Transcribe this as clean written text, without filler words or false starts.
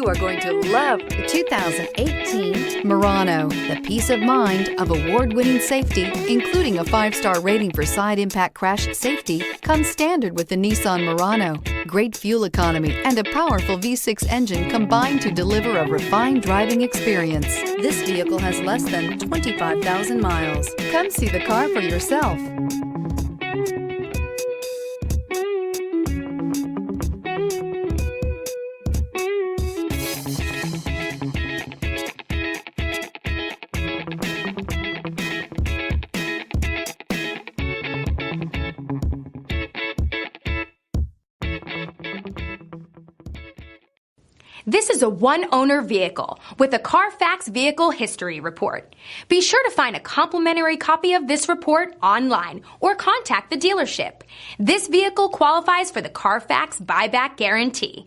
You are going to love the 2018 Murano. The peace of mind of award-winning safety, including a 5-star rating for side impact crash safety, comes standard with the Nissan Murano. Great fuel economy and a powerful V6 engine combine to deliver a refined driving experience. This vehicle has less than 25,000 miles. Come see the car for yourself. This is a one-owner vehicle with a Carfax Vehicle History Report. Be sure to find a complimentary copy of this report online or contact the dealership. This vehicle qualifies for the Carfax Buyback Guarantee.